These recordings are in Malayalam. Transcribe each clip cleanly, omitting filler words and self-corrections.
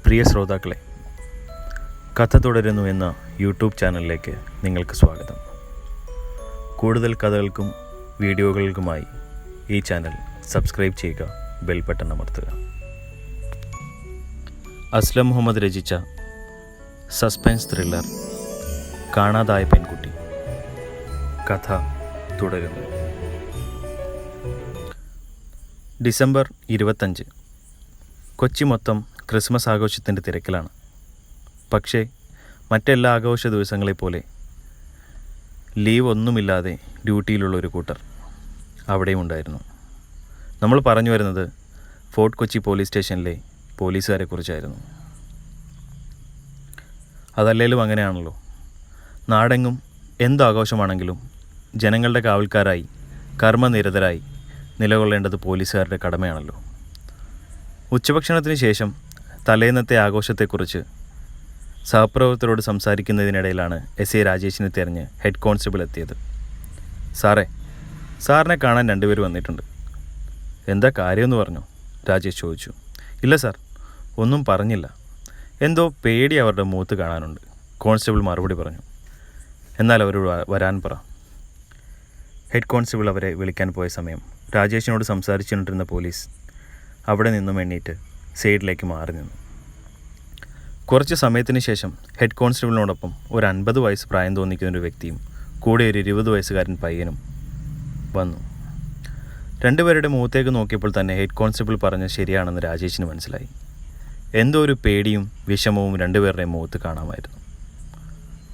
പ്രിയ ശ്രോതാക്കളെ, കഥ തുടരുന്നു എന്ന യൂട്യൂബ് ചാനലിലേക്ക് നിങ്ങൾക്ക് സ്വാഗതം. കൂടുതൽ കഥകൾക്കും വീഡിയോകൾക്കുമായി ഈ ചാനൽ സബ്സ്ക്രൈബ് ചെയ്യുക, ബെൽ ബട്ടൺ അമർത്തുക. അസ്ലം മുഹമ്മദ് രചിച്ച സസ്പെൻസ് ത്രില്ലർ കാണാതായ പെൺകുട്ടി കഥ തുടരുന്നു. ഡിസംബർ 25. കൊച്ചി മൊത്തം ക്രിസ്മസ് ആഘോഷത്തിൻ്റെ തിരക്കിലാണ്. പക്ഷേ മറ്റെല്ലാ ആഘോഷ ദിവസങ്ങളെപ്പോലെ ലീവ് ഒന്നുമില്ലാതെ ഡ്യൂട്ടിയിലുള്ള ഒരു കൂട്ടർ അവിടെയും ഉണ്ടായിരുന്നു. നമ്മൾ പറഞ്ഞു വരുന്നത് ഫോർട്ട് കൊച്ചി പോലീസ് സ്റ്റേഷനിലെ പോലീസുകാരെക്കുറിച്ചായിരുന്നു. അതല്ലേലും അങ്ങനെയാണല്ലോ. നാടെങ്ങും എന്താഘോഷമാണെങ്കിലും ജനങ്ങളുടെ കാവൽക്കാരായി കർമ്മനിരതരായി നിലകൊള്ളേണ്ടത് പോലീസുകാരുടെ കടമയാണല്ലോ. ഉച്ചഭക്ഷണത്തിന് ശേഷം തലേന്നത്തെ ആഘോഷത്തെക്കുറിച്ച് സഹപ്രവർത്തകരോട് സംസാരിക്കുന്നതിനിടയിലാണ് എസ് ഐ രാജേഷിനെ തിരഞ്ഞ് ഹെഡ് കോൺസ്റ്റബിൾ എത്തിയത്. സാറിനെ കാണാൻ രണ്ടുപേർ വന്നിട്ടുണ്ട്. എന്താ കാര്യമെന്ന് പറഞ്ഞു? രാജേഷ് ചോദിച്ചു. ഇല്ല സാർ, ഒന്നും പറഞ്ഞില്ല. എന്തോ പേടി അവരുടെ മുഖത്ത് കാണാനുണ്ട്, കോൺസ്റ്റബിൾ മറുപടി പറഞ്ഞു. എന്നാൽ അവരോട് വരാൻ പറ. ഹെഡ് കോൺസ്റ്റബിൾ അവരെ വിളിക്കാൻ പോയ സമയം രാജേഷിനോട് സംസാരിച്ചുകൊണ്ടിരുന്ന പോലീസ് അവിടെ നിന്നും എണ്ണീറ്റ് സൈഡിലേക്ക് മാറി നിന്നു. കുറച്ച് സമയത്തിന് ശേഷം ഹെഡ് കോൺസ്റ്റബിളിനോടൊപ്പം ഒരു 50 വയസ്സ് പ്രായം തോന്നിക്കുന്ന ഒരു വ്യക്തിയും കൂടെ ഒരു 20 വയസ്സുകാരൻ പയ്യനും വന്നു. രണ്ടുപേരുടെ മുഖത്തേക്ക് നോക്കിയപ്പോൾ തന്നെ ഹെഡ് കോൺസ്റ്റബിൾ പറഞ്ഞത് ശരിയാണെന്ന് രാജേഷിന് മനസ്സിലായി. എന്തോ ഒരു പേടിയും വിഷമവും രണ്ടുപേരുടെയും മുഖത്ത് കാണാമായിരുന്നു.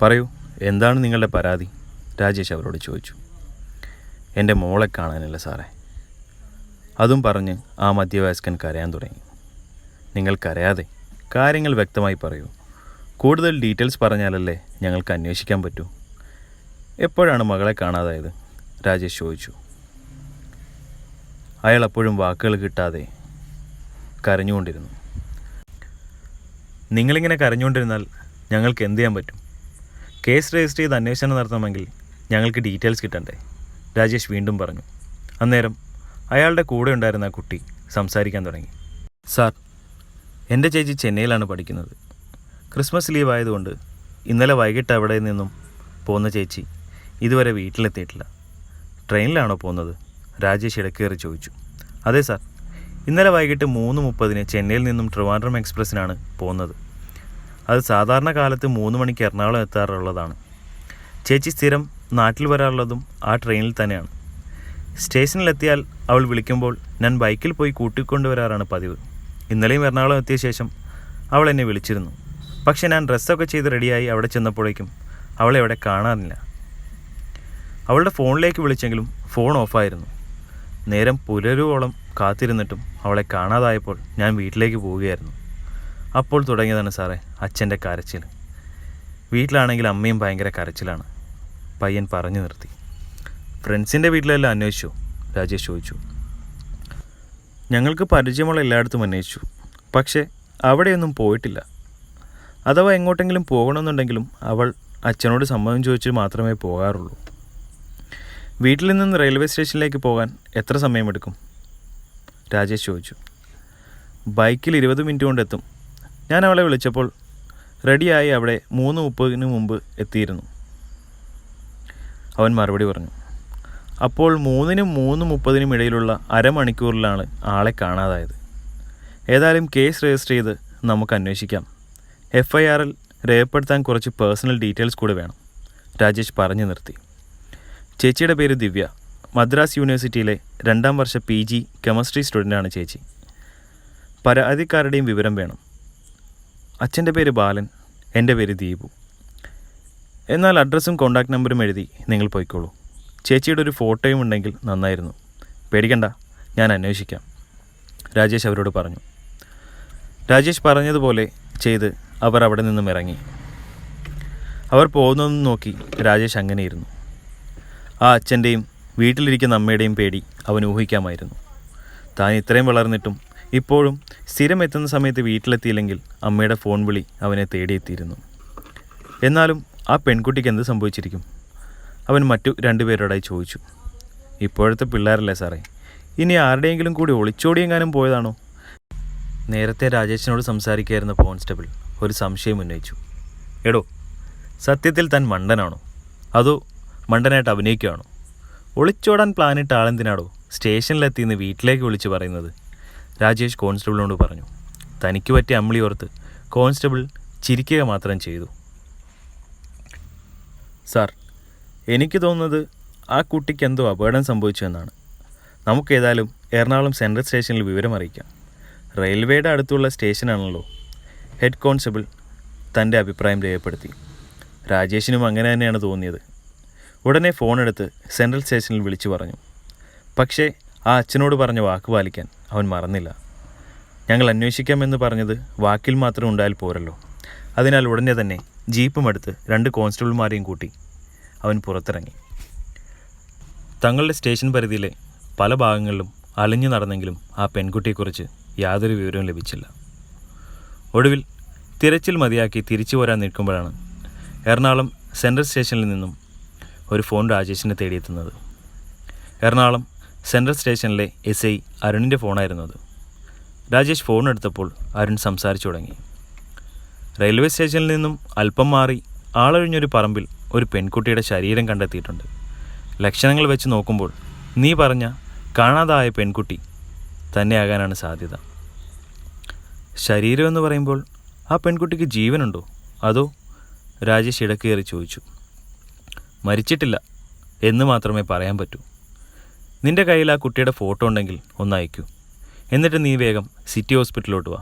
പറയൂ, എന്താണ് നിങ്ങളുടെ പരാതി? രാജേഷ് അവരോട് ചോദിച്ചു. എൻ്റെ മോളെ കാണാനില്ല സാറേ. അതും പറഞ്ഞ് ആ മധ്യവയസ്കൻ കരയാൻ തുടങ്ങി. നിങ്ങൾ കരയാതെ കാര്യങ്ങൾ വ്യക്തമായി പറയൂ. കൂടുതൽ ഡീറ്റെയിൽസ് പറഞ്ഞാലല്ലേ ഞങ്ങൾക്ക് അന്വേഷിക്കാൻ പറ്റൂ. എപ്പോഴാണ് മകളെ കാണാതായത്? രാജേഷ് ചോദിച്ചു. അയാൾ അപ്പോഴും വാക്കുകൾ കിട്ടാതെ കരഞ്ഞുകൊണ്ടിരുന്നു. നിങ്ങളിങ്ങനെ കരഞ്ഞുകൊണ്ടിരുന്നാൽ ഞങ്ങൾക്ക് എന്ത് ചെയ്യാൻ പറ്റും? കേസ് രജിസ്റ്റർ ചെയ്ത് അന്വേഷണം നടത്തണമെങ്കിൽ ഞങ്ങൾക്ക് ഡീറ്റെയിൽസ് കിട്ടണ്ടേ? രാജേഷ് വീണ്ടും പറഞ്ഞു. അന്നേരം അയാളുടെ കൂടെ ഉണ്ടായിരുന്ന ആ കുട്ടി സംസാരിക്കാൻ തുടങ്ങി. സാർ, എൻ്റെ ചേച്ചി ചെന്നൈയിലാണ് പഠിക്കുന്നത്. ക്രിസ്മസ് ലീവ് ആയതുകൊണ്ട് ഇന്നലെ വൈകിട്ട് അവിടെ നിന്നും പോകുന്ന ചേച്ചി ഇതുവരെ വീട്ടിലെത്തിയിട്ടില്ല. ട്രെയിനിലാണോ പോകുന്നത്? രാജേഷ് ഇടക്കേറി ചോദിച്ചു. അതെ സാർ, ഇന്നലെ വൈകിട്ട് 3:30 ചെന്നൈയിൽ നിന്നും ട്രിവാൻഡ്രം എക്സ്പ്രസ്സിനാണ് പോകുന്നത്. അത് സാധാരണ കാലത്ത് 3 മണിക്ക് എറണാകുളം എത്താറുള്ളതാണ്. ചേച്ചി സ്ഥിരം നാട്ടിൽ വരാറുള്ളതും ആ ട്രെയിനിൽ തന്നെയാണ്. സ്റ്റേഷനിലെത്തിയാൽ അവൾ വിളിക്കുമ്പോൾ ഞാൻ ബൈക്കിൽ പോയി കൂട്ടിക്കൊണ്ടുവരാറാണ് പതിവ്. ഇന്നലെയും എറണാകുളം എത്തിയ ശേഷം അവൾ എന്നെ വിളിച്ചിരുന്നു. പക്ഷേ ഞാൻ ഡ്രസ്സൊക്കെ ചെയ്ത് റെഡിയായി അവിടെ ചെന്നപ്പോഴേക്കും അവളെ അവിടെ കാണാനില്ല. അവളുടെ ഫോണിലേക്ക് വിളിച്ചെങ്കിലും ഫോൺ ഓഫായിരുന്നു. നേരം പുലരുവോളം കാത്തിരുന്നിട്ടും അവളെ കാണാതായപ്പോൾ ഞാൻ വീട്ടിലേക്ക് പോവുകയായിരുന്നു. അപ്പോൾ തുടങ്ങിയതാണ് സാറേ അച്ഛൻ്റെ കരച്ചിൽ. വീട്ടിലാണെങ്കിൽ അമ്മയും ഭയങ്കര കരച്ചിലാണ്. പയ്യൻ പറഞ്ഞു നിർത്തി. ഫ്രണ്ട്സിൻ്റെ വീട്ടിലെല്ലാം അന്വേഷിച്ചു? രാജേഷ് ചോദിച്ചു. ഞങ്ങൾക്ക് പരിചയമുള്ള എല്ലായിടത്തും അന്വേഷിച്ചു, പക്ഷേ അവിടെയൊന്നും പോയിട്ടില്ല. അഥവാ എങ്ങോട്ടെങ്കിലും പോകണമെന്നുണ്ടെങ്കിലും അവൾ അച്ഛനോട് സമ്മതം ചോദിച്ച് മാത്രമേ പോകാറുള്ളൂ. വീട്ടിൽ നിന്ന് റെയിൽവേ സ്റ്റേഷനിലേക്ക് പോകാൻ എത്ര സമയമെടുക്കും? രാജേഷ് ചോദിച്ചു. ബൈക്കിൽ 20 മിനിറ്റ് കൊണ്ടെത്തും. ഞാൻ അവളെ വിളിച്ചപ്പോൾ റെഡിയായി അവിടെ 3:30 മുമ്പ് എത്തിയിരുന്നു, അവൻ മറുപടി പറഞ്ഞു. അപ്പോൾ 3-നും 3:30 ഇടയിലുള്ള അരമണിക്കൂറിലാണ് ആളെ കാണാതായത്. ഏതായാലും കേസ് രജിസ്റ്റർ ചെയ്ത് നമുക്ക് അന്വേഷിക്കാം. FIRൽ രേഖപ്പെടുത്താൻ കുറച്ച് പേഴ്സണൽ ഡീറ്റെയിൽസ് കൂടെ വേണം, രാജേഷ് പറഞ്ഞു നിർത്തി. ചേച്ചിയുടെ പേര് ദിവ്യ. മദ്രാസ് യൂണിവേഴ്സിറ്റിയിലെ 2ാം വർഷ PG കെമിസ്ട്രി സ്റ്റുഡൻ്റാണ് ചേച്ചി. പരാതിക്കാരുടെയും വിവരം വേണം. അച്ഛൻ്റെ പേര് ബാലൻ, എൻ്റെ പേര് ദീപു. എന്നാൽ അഡ്രസ്സും കോൺടാക്റ്റ് നമ്പറും എഴുതി നിങ്ങൾ പോയിക്കോളൂ. ചേച്ചിയുടെ ഒരു ഫോട്ടോയും ഉണ്ടെങ്കിൽ നന്നായിരുന്നു. പേടിക്കണ്ട, ഞാൻ അന്വേഷിക്കാം, രാജേഷ് അവരോട് പറഞ്ഞു. രാജേഷ് പറഞ്ഞതുപോലെ ചെയ്ത് അവർ അവിടെ നിന്നും ഇറങ്ങി. അവർ പോകുന്നതെന്ന് നോക്കി രാജേഷ് അങ്ങനെയിരുന്നു. ആ അച്ഛൻ്റെയും വീട്ടിലിരിക്കുന്ന അമ്മയുടെയും പേടി അവൻ ഊഹിക്കാമായിരുന്നു. താൻ ഇത്രയും വളർന്നിട്ടും ഇപ്പോഴും സ്ഥിരം എത്തുന്ന സമയത്ത് വീട്ടിലെത്തിയില്ലെങ്കിൽ അമ്മയുടെ ഫോൺ വിളി അവനെ തേടിയെത്തിയിരുന്നു. എന്നാലും ആ പെൺകുട്ടിക്ക് എന്ത് സംഭവിച്ചിരിക്കും? അവൻ മറ്റു 2 പേരോടായി ചോദിച്ചു. ഇപ്പോഴത്തെ പിള്ളേരല്ലേ സാറേ, ഇനി ആരുടെയെങ്കിലും കൂടി ഒളിച്ചോടിയെങ്ങാനും പോയതാണോ? നേരത്തെ രാജേഷിനോട് സംസാരിക്കുകയായിരുന്ന കോൺസ്റ്റബിൾ ഒരു സംശയം ഉന്നയിച്ചു. എടോ, സത്യത്തിൽ താൻ മണ്ടനാണോ അതോ മണ്ടനായിട്ട് അഭിനയിക്കുകയാണോ? ഒളിച്ചോടാൻ പ്ലാനിട്ട ആളെന്തിനാടോ സ്റ്റേഷനിലെത്തിയെന്ന് വീട്ടിലേക്ക് വിളിച്ച് പറയുന്നത്? രാജേഷ് കോൺസ്റ്റബിളിനോട് പറഞ്ഞു. തനിക്ക് പറ്റിയ അമ്മിളി ഓർത്ത് കോൺസ്റ്റബിൾ ചിരിക്കുക മാത്രം ചെയ്തു. സാർ, എനിക്ക് തോന്നുന്നത് ആ കുട്ടിക്ക് എന്തോ അപകടം സംഭവിച്ചു എന്നാണ്. നമുക്കേതായാലും എറണാകുളം സെൻട്രൽ സ്റ്റേഷനിൽ വിവരം അറിയിക്കാം. റെയിൽവേയുടെ അടുത്തുള്ള സ്റ്റേഷനാണല്ലോ. ഹെഡ് കോൺസ്റ്റബിൾ തൻ്റെ അഭിപ്രായം രേഖപ്പെടുത്തി. രാജേഷിനും അങ്ങനെ തന്നെയാണ് തോന്നിയത്. ഉടനെ ഫോണെടുത്ത് സെൻട്രൽ സ്റ്റേഷനിൽ വിളിച്ചു പറഞ്ഞു. പക്ഷേ ആ അച്ഛനോട് പറഞ്ഞ വാക്ക് പാലിക്കാൻ അവൻ മറന്നില്ല. ഞങ്ങൾ അന്വേഷിക്കാമെന്ന് പറഞ്ഞത് വാക്കിൽ മാത്രം ഉണ്ടായാൽ പോരല്ലോ. അതിനാൽ ഉടനെ തന്നെ ജീപ്പും എടുത്ത് 2 കോൺസ്റ്റബിൾമാരെയും കൂട്ടി അവൻ പുറത്തിറങ്ങി. തങ്ങളുടെ സ്റ്റേഷൻ പരിധിയിലെ പല ഭാഗങ്ങളിലും അലഞ്ഞു നടന്നെങ്കിലും ആ പെൺകുട്ടിയെക്കുറിച്ച് യാതൊരു വിവരവും ലഭിച്ചില്ല. ഒടുവിൽ തിരച്ചിൽ മതിയാക്കി തിരിച്ചു പോരാൻ നിൽക്കുമ്പോഴാണ് എറണാകുളം സെൻട്രൽ സ്റ്റേഷനിൽ നിന്നും ഒരു ഫോൺ രാജേഷിനെ തേടിയെത്തുന്നത്. എറണാകുളം സെൻട്രൽ സ്റ്റേഷനിലെ SI അരുണിൻ്റെ ഫോണായിരുന്നു അത്. രാജേഷ് ഫോൺ എടുത്തപ്പോൾ അരുൺ സംസാരിച്ചു തുടങ്ങി. റെയിൽവേ സ്റ്റേഷനിൽ നിന്നും അല്പം മാറി ആളൊഴിഞ്ഞൊരു പറമ്പിൽ ഒരു പെൺകുട്ടിയുടെ ശരീരം കണ്ടെത്തിയിട്ടുണ്ട്. ലക്ഷണങ്ങൾ വെച്ച് നോക്കുമ്പോൾ നീ പറഞ്ഞ കാണാതായ പെൺകുട്ടി തന്നെയാകാനാണ് സാധ്യത. ശരീരം എന്ന് പറയുമ്പോൾ ആ പെൺകുട്ടിക്ക് ജീവനുണ്ടോ അതോ? രാജേഷ് ഇടക്കേറി ചോദിച്ചു. മരിച്ചിട്ടില്ല എന്ന് മാത്രമേ പറയാൻ പറ്റൂ. നിൻ്റെ കയ്യിൽ ആ കുട്ടിയുടെ ഫോട്ടോ ഉണ്ടെങ്കിൽ ഒന്ന് അയക്കൂ. എന്നിട്ട് നീ വേഗം സിറ്റി ഹോസ്പിറ്റലിലോട്ട് വാ.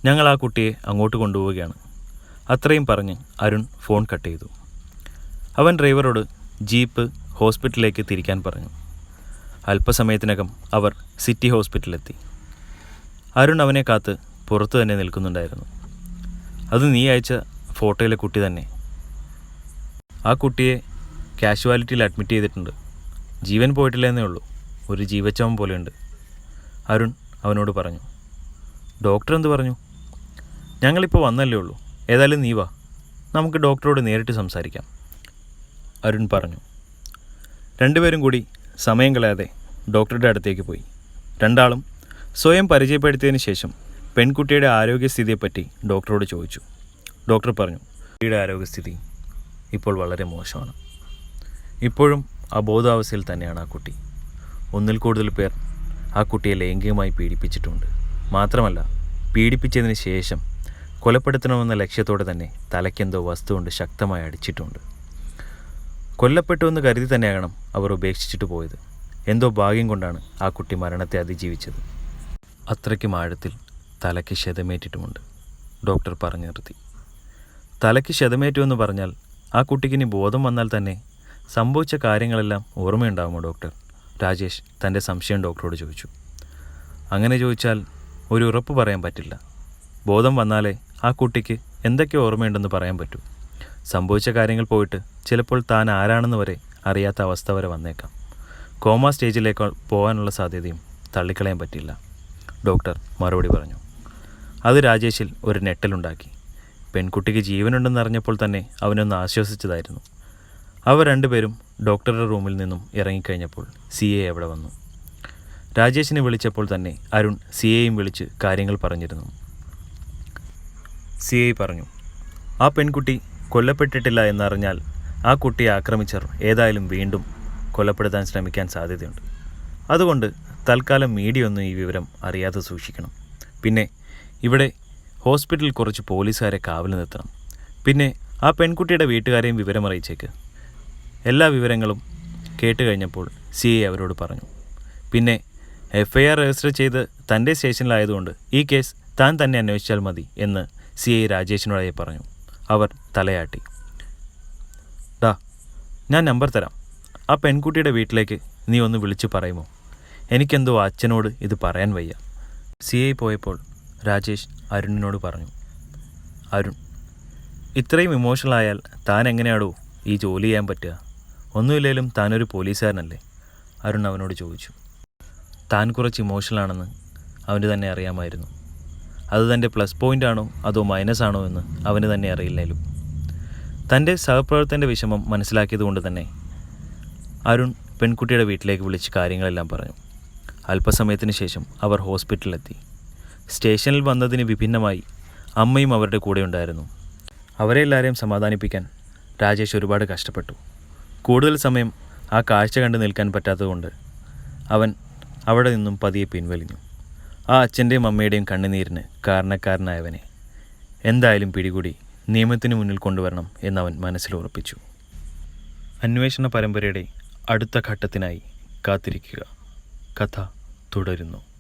ഞങ്ങൾ ആ കുട്ടിയെ അങ്ങോട്ട് കൊണ്ടുപോവുകയാണ്. അത്രയും പറഞ്ഞ് അരുൺ ഫോൺ കട്ട് ചെയ്തു. അവൻ ഡ്രൈവറോട് ജീപ്പ് ഹോസ്പിറ്റലിലേക്ക് തിരിക്കാൻ പറഞ്ഞു. അല്പസമയത്തിനകം അവർ സിറ്റി ഹോസ്പിറ്റലിലെത്തി. അരുൺ അവനെ കാത്ത് പുറത്തു തന്നെ നിൽക്കുന്നുണ്ടായിരുന്നു. അത് നീ അയച്ച ഫോട്ടോയിലെ കുട്ടി തന്നെ. ആ കുട്ടിയെ കാഷ്വാലിറ്റിയിൽ അഡ്മിറ്റ് ചെയ്തിട്ടുണ്ട്. ജീവൻ പോയിട്ടില്ലെന്നേ ഉള്ളൂ. ഒരു ജീവച്ചവൻ പോലെയുണ്ട്. അരുൺ അവനോട് പറഞ്ഞു. ഡോക്ടർ എന്ത് പറഞ്ഞു? ഞങ്ങളിപ്പോൾ വന്നല്ലേ ഉള്ളൂ. ഏതായാലും നീ വാ, നമുക്ക് ഡോക്ടറോട് നേരിട്ട് സംസാരിക്കാം, അരുൺ പറഞ്ഞു. 2 പേരും കൂടി സമയം കളയാതെ ഡോക്ടറുടെ അടുത്തേക്ക് പോയി. 2 ആളും സ്വയം പരിചയപ്പെടുത്തിയതിന് ശേഷം പെൺകുട്ടിയുടെ ആരോഗ്യസ്ഥിതിയെപ്പറ്റി ഡോക്ടറോട് ചോദിച്ചു. ഡോക്ടർ പറഞ്ഞു, കുട്ടിയുടെ ആരോഗ്യസ്ഥിതി ഇപ്പോൾ വളരെ മോശമാണ്. ഇപ്പോഴും അബോധാവസ്ഥയിൽ തന്നെയാണ് ആ കുട്ടി. 1-ൽ കൂടുതൽ പേർ ആ കുട്ടിയെ ലൈംഗികമായി പീഡിപ്പിച്ചിട്ടുണ്ട്. മാത്രമല്ല, പീഡിപ്പിച്ചതിന് ശേഷം കൊലപ്പെടുത്തണമെന്ന ലക്ഷ്യത്തോടെ തന്നെ തലയ്ക്കെന്തോ വസ്തു കൊണ്ട് ശക്തമായി അടിച്ചിട്ടുണ്ട്. കൊല്ലപ്പെട്ടുവെന്ന് കരുതി തന്നെയാകണം അവർ ഉപേക്ഷിച്ചിട്ട് പോയത്. എന്തോ ഭാഗ്യം കൊണ്ടാണ് ആ കുട്ടി മരണത്തെ അതിജീവിച്ചത്. അത്രയ്ക്കും ആഴത്തിൽ തലയ്ക്ക് ക്ഷതമേറ്റിട്ടുമുണ്ട്, ഡോക്ടർ പറഞ്ഞു നിർത്തി. തലയ്ക്ക് ക്ഷതമേറ്റുവെന്ന് പറഞ്ഞാൽ ആ കുട്ടിക്കിനി ബോധം വന്നാൽ തന്നെ സംഭവിച്ച കാര്യങ്ങളെല്ലാം ഓർമ്മയുണ്ടാകുമോ ഡോക്ടർ? രാജേഷ് തൻ്റെ സംശയം ഡോക്ടറോട് ചോദിച്ചു. അങ്ങനെ ചോദിച്ചാൽ ഒരു ഉറപ്പ് പറയാൻ പറ്റില്ല. ബോധം വന്നാലേ ആ കുട്ടിക്ക് എന്തൊക്കെ ഓർമ്മയുണ്ടെന്ന് പറയാൻ പറ്റൂ. സംഭവിച്ച കാര്യങ്ങൾ പോയിട്ട് ചിലപ്പോൾ താൻ ആരാണെന്ന് വരെ അറിയാത്ത അവസ്ഥ വരെ വന്നേക്കാം. കോമ സ്റ്റേജിലേക്ക് പോകാനുള്ള സാധ്യതയും തള്ളിക്കളയാൻ പറ്റില്ല, ഡോക്ടർ മറുപടി പറഞ്ഞു. അത് രാജേഷിൽ ഒരു ഞെട്ടലുണ്ടാക്കി. പെൺകുട്ടിക്ക് ജീവനുണ്ടെന്നറിഞ്ഞപ്പോൾ തന്നെ അവനൊന്ന് ആശ്വസിച്ചതായിരുന്നു. അവർ 2 പേരും ഡോക്ടറുടെ റൂമിൽ നിന്നും ഇറങ്ങിക്കഴിഞ്ഞപ്പോൾ CA അവിടെ വന്നു. രാജേഷിനെ വിളിച്ചപ്പോൾ തന്നെ അരുൺ CAയും വിളിച്ച് കാര്യങ്ങൾ പറഞ്ഞിരുന്നു. CA പറഞ്ഞു, ആ പെൺകുട്ടി കൊല്ലപ്പെട്ടിട്ടില്ല എന്നറിഞ്ഞാൽ ആ കുട്ടിയെ ആക്രമിച്ചവർ ഏതായാലും വീണ്ടും കൊലപ്പെടുത്താൻ ശ്രമിക്കാൻ സാധ്യതയുണ്ട്. അതുകൊണ്ട് തൽക്കാലം മീഡിയ ഒന്നും ഈ വിവരം അറിയാതെ സൂക്ഷിക്കണം. പിന്നെ ഇവിടെ ഹോസ്പിറ്റലിൽ കുറച്ച് പോലീസുകാരെ കാവൽ നിർത്തണം. പിന്നെ ആ പെൺകുട്ടിയുടെ വീട്ടുകാരെയും വിവരമറിയിച്ചേക്ക്. എല്ലാ വിവരങ്ങളും കേട്ട് കഴിഞ്ഞപ്പോൾ CA അവരോട് പറഞ്ഞു. പിന്നെ FIR രജിസ്റ്റർ ചെയ്ത് തൻ്റെ സ്റ്റേഷനിലായതുകൊണ്ട് ഈ കേസ് താൻ തന്നെ അന്വേഷിച്ചാൽ മതി എന്ന് CA രാജേഷിനോടായി പറഞ്ഞു. അവർ തലയാട്ടി. ഞാൻ നമ്പർ തരാം. ആ പെൺകുട്ടിയുടെ വീട്ടിലേക്ക് നീ ഒന്ന് വിളിച്ച് പറയുമോ? എനിക്കെന്തോ അച്ഛനോട് ഇത് പറയാൻ വയ്യ. CA പോയപ്പോൾ രാജേഷ് അരുണിനോട് പറഞ്ഞു. അരുൺ, ഇത്രയും ഇമോഷണൽ ആയാൽ താൻ എങ്ങനെയാടോ ഈ ജോലി ചെയ്യാൻ പറ്റുക? ഒന്നുമില്ലെങ്കിലും താനൊരു പോലീസുകാരനല്ലേ? അരുൺ അവനോട് ചോദിച്ചു. താൻ കുറച്ച് ഇമോഷണലാണെന്ന് അവന് തന്നെ അറിയാമായിരുന്നു. അത് തൻ്റെ പ്ലസ് പോയിൻ്റ് ആണോ അതോ മൈനസ് ആണോ എന്ന് അവന് തന്നെ അറിയില്ലേലും തൻ്റെ സഹപ്രവർത്തകൻ്റെ വിഷമം മനസ്സിലാക്കിയതുകൊണ്ട് തന്നെ അരുൺ പെൺകുട്ടിയുടെ വീട്ടിലേക്ക് വിളിച്ച് കാര്യങ്ങളെല്ലാം പറഞ്ഞു. അല്പസമയത്തിന് ശേഷം അവർ ഹോസ്പിറ്റലിലെത്തി. സ്റ്റേഷനിൽ വന്നതിന് വിഭിന്നമായി അമ്മയും അവരുടെ കൂടെ ഉണ്ടായിരുന്നു. അവരെ എല്ലാവരെയും സമാധാനിപ്പിക്കാൻ രാജേഷ് ഒരുപാട് കഷ്ടപ്പെട്ടു. കൂടുതൽ സമയം ആ കാഴ്ച കണ്ടു നിൽക്കാൻ പറ്റാത്തതുകൊണ്ട് അവൻ അവിടെ നിന്നും പതിയെ പിൻവലിഞ്ഞു. ആ അച്ഛൻ്റെയും അമ്മയുടെയും കണ്ണുനീരിന് കാരണക്കാരനായവനെ എന്തായാലും പിടികൂടി നിയമത്തിന് മുന്നിൽ കൊണ്ടുവരണം എന്നവൻ മനസ്സിൽ ഉറപ്പിച്ചു. അന്വേഷണ പരമ്പരയുടെ അടുത്ത ഘട്ടത്തിനായി കാത്തിരിക്കുക. കഥ തുടരുന്നു.